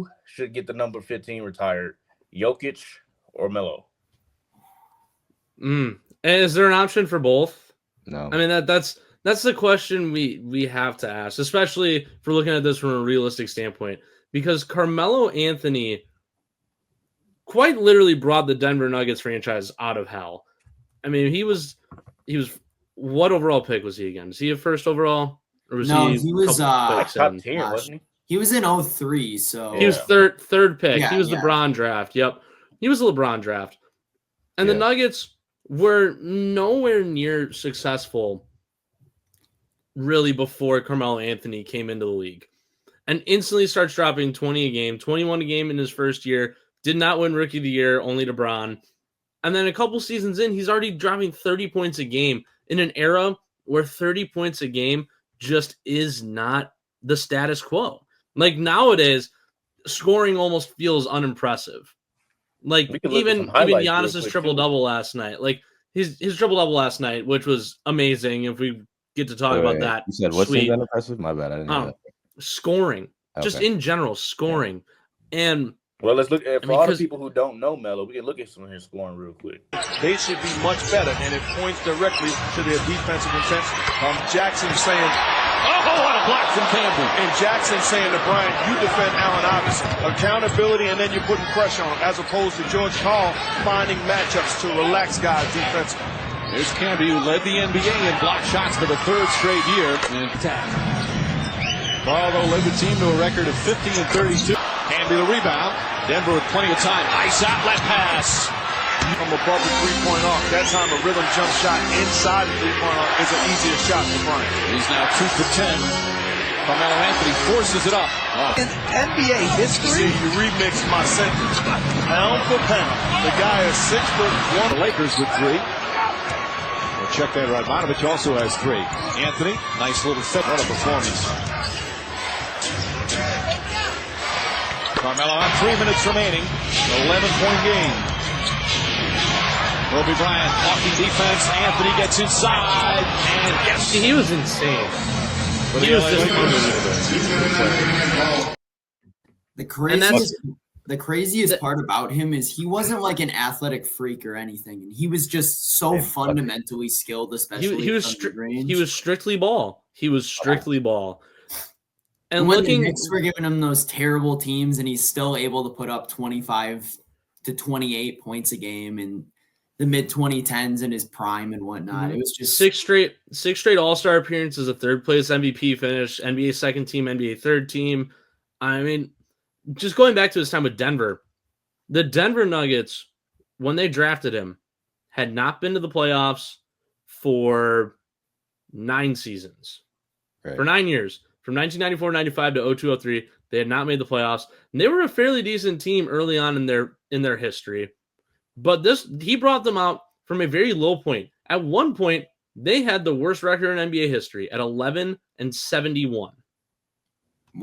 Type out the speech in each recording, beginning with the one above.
who should get the number 15 retired, Jokic or Melo? Is there an option for both? No. I mean, that's the question we have to ask, especially if we're looking at this from a realistic standpoint, because Carmelo Anthony quite literally brought the Denver Nuggets franchise out of hell. I mean, he was what overall pick was he again? Was he a first overall? Or was tier, wasn't he? He was in 03, so he was third pick. Yeah, he was the LeBron draft. Yep. He was the LeBron draft. And the Nuggets were nowhere near successful really before Carmelo Anthony came into the league. And instantly starts dropping 20 a game, 21 a game in his first year. Did not win Rookie of the Year, only to Bron. And then a couple seasons in, he's already dropping 30 points a game in an era where 30 points a game just is not the status quo. Like nowadays, scoring almost feels unimpressive. Like even Giannis's triple-double last night. Like his triple-double last night, which was amazing. If we get to talk about that. You said what's unimpressive? My bad. I didn't know that. Scoring. Okay. Just in general, scoring. Yeah. And well, let's look at for all the people who don't know Melo, we can look at some of his scoring real quick. They should be much better, and it points directly to their defensive intensity. Jackson saying, "Oh, what a block from Campbell!" And Jackson saying to Bryant, "You defend Allen Iverson, accountability, and then you're putting pressure on him," as opposed to George Hall finding matchups to relax guys defensively. There's Camby, who led the NBA in block shots for the third straight year. And Barlow led the team to a record of 50 and 32. Camby the rebound. Denver with plenty of time. Nice outlet pass. From above the three-point arc. That time a rhythm jump shot inside the three-point arc is an easier shot for Bryant. He's now 2 for 10. Carmelo Anthony forces it up. In NBA history? See, you remixed my sentence. Pound for pound. The guy is 6'1". The Lakers with 3. We'll check that right. Bogdanovich also has 3. Anthony, nice little fit. What a performance. Carmelo on 3 minutes remaining. 11-point game. Kobe Bryant walking defense. Anthony gets inside. And yes. He was insane. He was just unbelievable. The craziest part about him is he wasn't like an athletic freak or anything. And he was just so fundamentally skilled, especially he was strictly ball. He was strictly ball. And when the Knicks were giving him those terrible teams, and he's still able to put up 25 to 28 points a game in the mid-2010s in his prime and whatnot. It was just six straight All-Star appearances, a third-place MVP finish, NBA second team, NBA third team. I mean, just going back to his time with Denver, the Denver Nuggets, when they drafted him, had not been to the playoffs for 9 seasons. Right. For 9 years. From 1994-95 to 02-03, they had not made the playoffs. And they were a fairly decent team early on in their history. But he brought them out from a very low point. At one point, they had the worst record in NBA history at 11-71. Wow.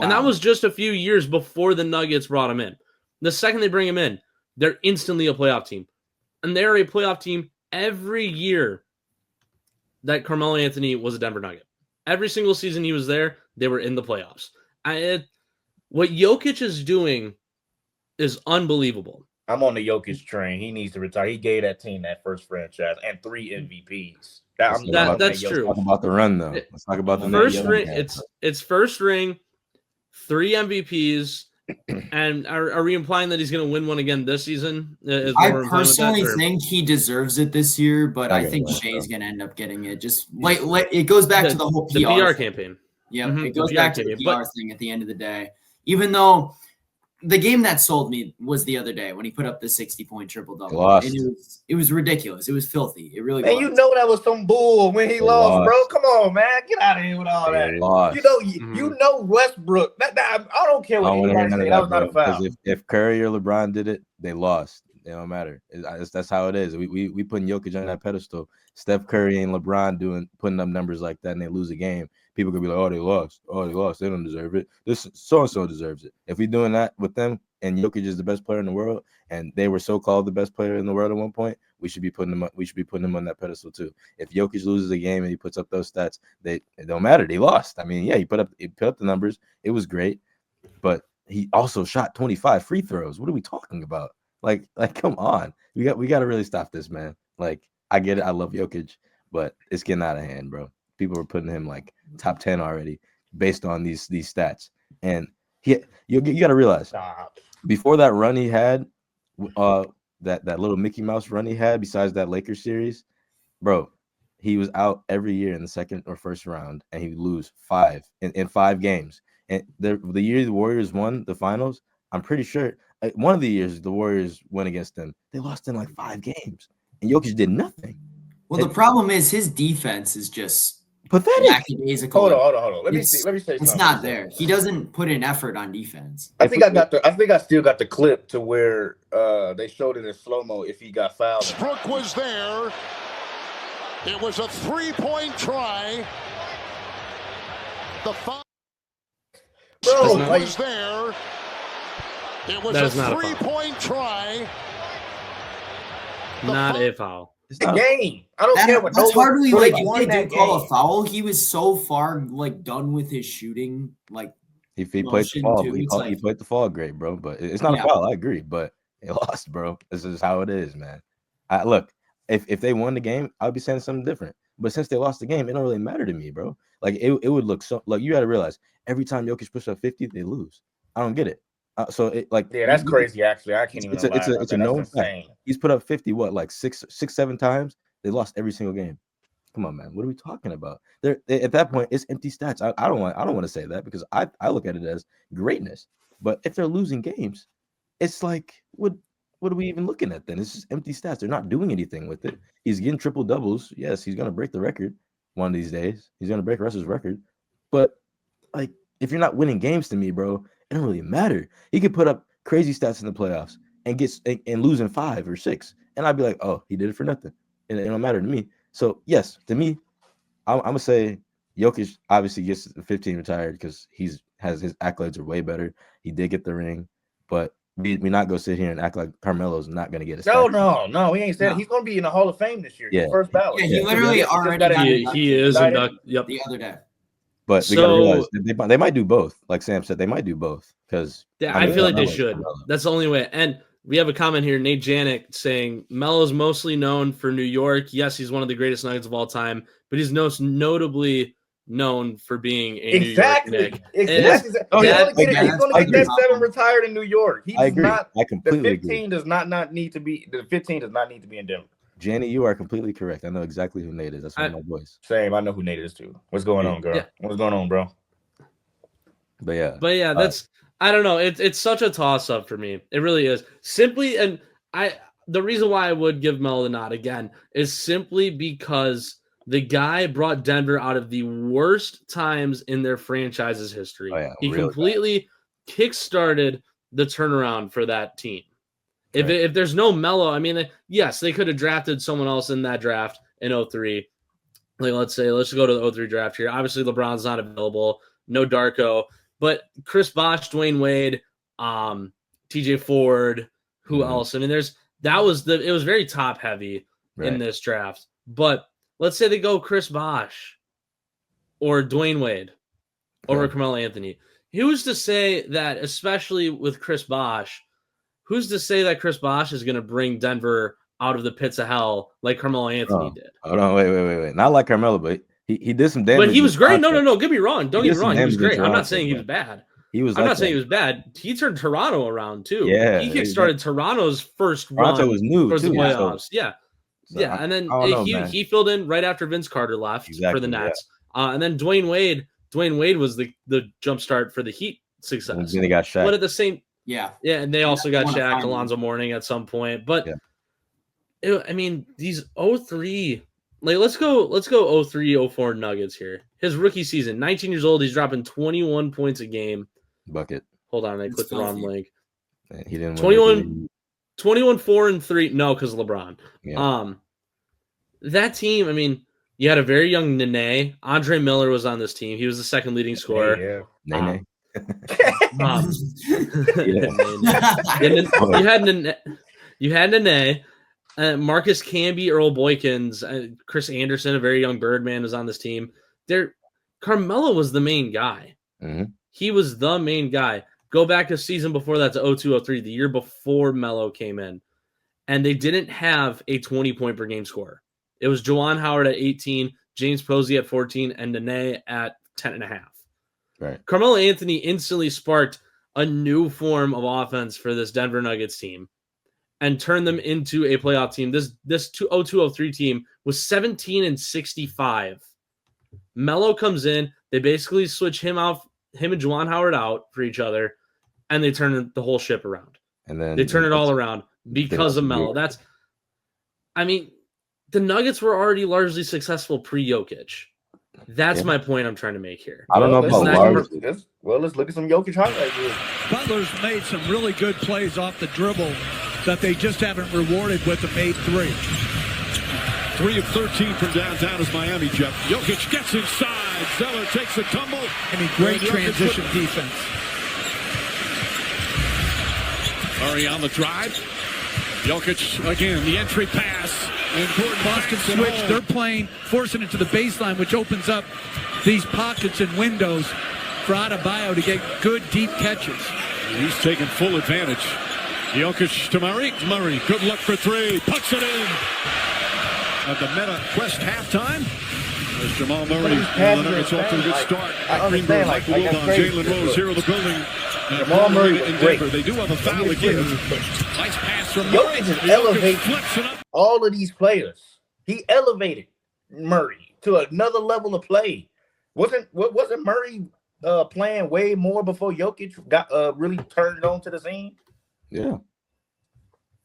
And that was just a few years before the Nuggets brought him in. The second they bring him in, they're instantly a playoff team. And they're a playoff team every year that Carmelo Anthony was a Denver Nugget. Every single season he was there, they were in the playoffs. What Jokic is doing is unbelievable. I'm on the Jokic train. He needs to retire. He gave that team that first franchise and 3 MVPs. That's true. Let's talk about the run, though. Let's talk about the first ring. It's first ring, 3 MVPs, and are we implying that he's going to win one again this season? I personally think he deserves it this year, but I think Shea's going to end up getting it. Just it goes back to the whole PR campaign. Yeah, it goes back to the PR thing at the end of the day. Even though the game that sold me was the other day when he put up the 60-point triple-double. And it was ridiculous. It was filthy. It really was. And you know that was some bull when he lost, bro. Come on, man. Get out of here with all that. You know Westbrook. I don't care what anybody say. That was not a foul. If Curry or LeBron did it, they lost. It don't matter. That's how it is. We putting Jokic on that pedestal. Steph Curry and LeBron putting up numbers like that, and they lose a game. People could be like, "Oh, they lost. Oh, they lost. They don't deserve it. This so and so deserves it." If we're doing that with them, and Jokic is the best player in the world, and they were so called the best player in the world at one point, we should be putting them up. We should be putting them on that pedestal too. If Jokic loses a game and he puts up those stats, it don't matter. They lost. I mean, yeah, he put up the numbers. It was great, but he also shot 25 free throws. What are we talking about? Like, come on. We got to really stop this, man. Like, I get it. I love Jokic, but it's getting out of hand, bro. People are putting him like top 10 already based on these stats. And you got to realize before that run he had, that little Mickey Mouse run he had, besides that Lakers series, bro, he was out every year in the second or first round, and he would lose 5 in 5 games. And the year the Warriors won the finals, I'm pretty sure one of the years the Warriors went against them, they lost in like 5 games, and Jokic did nothing. Well, the problem is his defense is just pathetic. Hold on. Let me say something. It's not there. He doesn't put in effort on defense. I think I still got the clip to where they showed it in slow-mo if he got fouled. Westbrook was there. It was a 3-point try. The foul. Bro, was there. It was a 3-point try. Not a foul. It's the game. I don't care what. That's hardly like if they do call a foul. He was so far like done with his shooting. Like if he played the fall, he played the fall great, bro. But it's not a foul. I agree, but they lost, bro. This is how it is, man. Look, if they won the game, I'd be saying something different. But since they lost the game, it don't really matter to me, bro. Like it would look so. Like you got to realize every time Jokic pushes up 50, they lose. I don't get it. So it like that's crazy. Actually, I can't even. It's a known fact. He's put up 50 like 6-7 times. They lost every single game. Come on, man. What are we talking about? At that point, it's empty stats. I don't want to say that because I look at it as greatness. But if they're losing games, it's like what are we even looking at then? It's just empty stats. They're not doing anything with it. He's getting triple doubles. Yes, he's gonna break the record one of these days. He's gonna break Russ's record. But like, if you're not winning games to me, bro, it don't really matter. He could put up crazy stats in the playoffs and losing 5 or 6, and I'd be like, oh, he did it for nothing. And it don't matter to me. So yes, to me, I'm gonna say Jokic obviously gets the 15 retired because his accolades are way better. He did get the ring, but we not go sit here and act like Carmelo's not gonna get a no, we ain't saying he's gonna be in the Hall of Fame this year. Yeah, first ballot. Yeah, he literally already he is inducted. Yep, the other day. But we gotta realize they might do both. Like Sam said, they might do both because I feel like they should. That's the only way. And we have a comment here, Nate Janik, saying Melo's mostly known for New York. Yes, he's one of the greatest Nuggets of all time, but he's most notably known for being a New York Knick. Exactly. He's going to get that 7 retired in New York. I agree. I completely agree. The 15 does not need to be in Denver. Jenny, you are completely correct. I know exactly who Nate is. That's one of my boys. Same. I know who Nate is too. What's going on, girl? Yeah. What's going on, bro? But yeah, that's I don't know. It's such a toss up for me. It really is. Simply, and the reason why I would give Melo the nod again is simply because the guy brought Denver out of the worst times in their franchise's history. Oh, yeah, he really completely kickstarted the turnaround for that team. If there's no Melo, I mean, yes, they could have drafted someone else in that draft in 03. Like, let's go to the 03 draft here. Obviously, LeBron's not available. No Darko. But Chris Bosh, Dwayne Wade, TJ Ford, who else? I mean, it was very top heavy in this draft. But let's say they go Chris Bosh or Dwayne Wade over Carmelo Anthony. Who's to say that, especially with Chris Bosh, who's to say that Chris Bosh is going to bring Denver out of the pits of hell like Carmelo Anthony did? Hold on, wait. Not like Carmelo, but he did some damage. But he was great. No. Get me wrong. Don't get me wrong. He was great. I'm not saying he was bad. I'm not saying he was bad. He turned Toronto around too. Yeah, he kickstarted Toronto's first run. Toronto was new for the playoffs. So and then he filled in right after Vince Carter left for the Nets. Yeah. And then Dwayne Wade was the jump start for the Heat success. And then he got Shaq. But at the same and they also got Shaq, Alonzo Mourning at some point. But I mean, these 03, like let's go 03, 04 Nuggets here. His rookie season, 19 years old, he's dropping 21 points a game. Bucket. Hold on, I clicked the wrong link. He didn't 21, 4, and 3. No, because LeBron. Yeah. That team, I mean, you had a very young Nene. Andre Miller was on this team. He was the second leading scorer. Nene. You had Nene, Marcus Camby, Earl Boykins, Chris Anderson, a very young Birdman, was on this team. Carmelo was the main guy. Mm-hmm. He was the main guy. Go back a season before that to 02-03, the year before Melo came in, and they didn't have a 20-point per game scorer. It was Juwan Howard at 18, James Posey at 14, and Nene at 10.5. Right. Carmelo Anthony instantly sparked a new form of offense for this Denver Nuggets team and turned them into a playoff team. This 02-03 team was 17-65. Melo comes in. They basically switch him and Juwan Howard out for each other, and they turn the whole ship around. And then they turn it all around because of Melo. The Nuggets were already largely successful pre-Jokic. That's my point I'm trying to make here. I don't know about largely. Let's look at some Jokic highlights here. Butler's made some really good plays off the dribble that they just haven't rewarded with the made three. 3 of 13 from downtown is Miami, Jeff. Jokic gets inside. Zeller takes a tumble. Great transition defense. Murray on the drive. Jokic again, the entry pass. Important Boston switch. They're playing, forcing it to the baseline, which opens up these pockets and windows for Adebayo to get good deep catches. He's taking full advantage. Jokic to Murray. Murray, good luck for three. Puts it in. At the Meta Quest halftime. There's Jamal Murray. The Nuggets off to a good start. Greenberg, Michael Wilbon, Jalen Rose here in the building. Jamal Murray in Denver. They do have a foul again. Nice pass from Murray. Jokic is elevating all of these players. He elevated Murray to another level of play. Wasn't Murray playing way more before Jokic got really turned on to the scene? Yeah.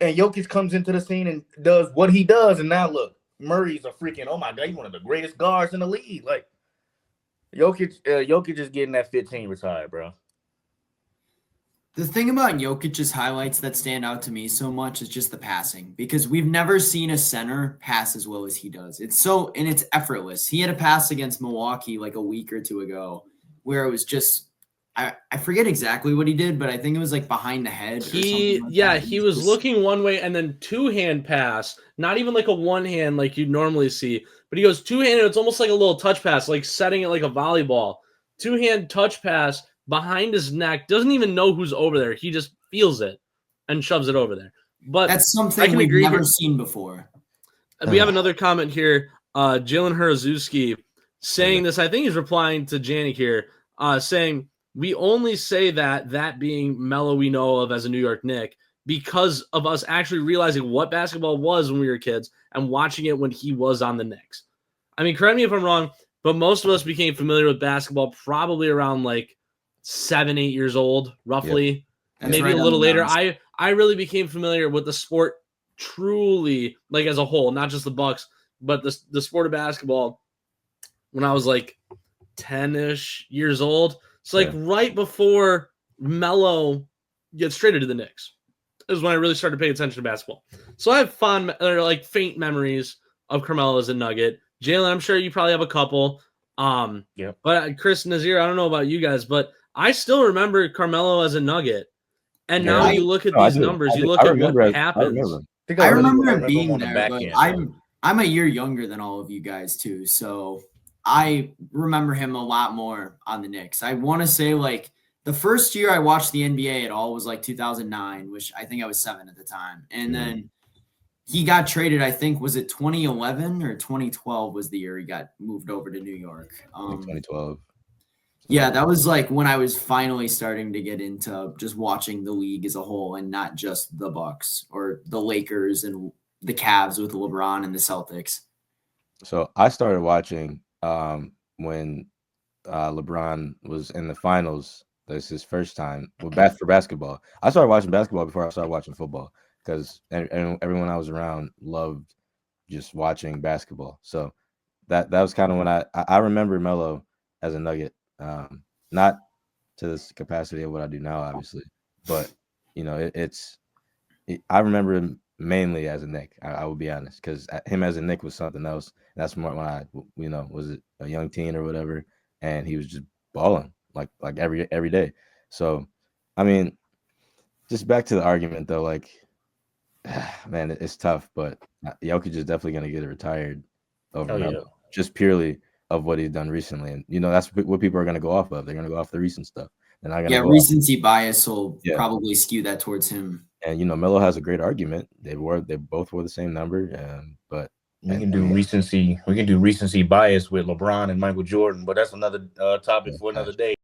And Jokic comes into the scene and does what he does, and now look, Murray's a freaking, oh my God, he's one of the greatest guards in the league. Like, Jokic is getting that 15 retired, bro. The thing about Jokic's highlights that stand out to me so much is just the passing, because we've never seen a center pass as well as he does. It's effortless. He had a pass against Milwaukee like a week or two ago where it was just, I forget exactly what he did, but I think it was like behind the head. He was looking one way and then two-hand pass, not even like a one-hand like you'd normally see, but he goes two-handed. It's almost like a little touch pass, like setting it like a volleyball. Two-hand touch pass behind his neck, doesn't even know who's over there. He just feels it and shoves it over there. But that's something we've never seen before. We have another comment here. Jalen Harazuski saying this. I think he's replying to Janik here, saying, we only say that being Melo we know of as a New York Knick because of us actually realizing what basketball was when we were kids and watching it when he was on the Knicks. I mean, correct me if I'm wrong, but most of us became familiar with basketball probably around like 7-8 years old, roughly. Yep. Maybe right a little later. I really became familiar with the sport truly, like as a whole, not just the Bucks, but the sport of basketball when I was like 10-ish years old. So like right before Melo gets traded to the Knicks is when I really started paying attention to basketball. So I have faint memories of Carmelo as a Nugget. Jalen, I'm sure you probably have a couple. But Chris, Nazir, I don't know about you guys, but I still remember Carmelo as a Nugget. And now you look at these numbers, you look at what happens. I remember him being there, but I'm a year younger than all of you guys too, so I remember him a lot more on the Knicks. I want to say like the first year I watched the NBA at all was like 2009, which I think I was 7 at the time. And then he got traded, I think, was it 2011 or 2012 was the year he got moved over to New York. 2012. Yeah, that was like when I was finally starting to get into just watching the league as a whole and not just the Bucks or the Lakers and the Cavs with LeBron and the Celtics. So I started watching when LeBron was in the finals. That's his first time for basketball. I started watching basketball before I started watching football because everyone I was around loved just watching basketball. So that was kind of when I remember Melo as a Nugget. Not to this capacity of what I do now, obviously, but you know, I remember him mainly as a Knick. I will be honest, because him as a Knick was something else. That's more when I, was it a young teen or whatever, and he was just balling like every day. So, I mean, just back to the argument though, like, man, it's tough, but Jokic is definitely gonna get retired over Melo, just purely of what he's done recently. And, that's what people are going to go off of. They're going to go off the recent stuff. They're not gonna Yeah, go recency bias will probably skew that towards him. And you know, Melo has a great argument. They both wore the same number, but we can do recency. We can do recency bias with LeBron and Michael Jordan, but that's another topic for another day.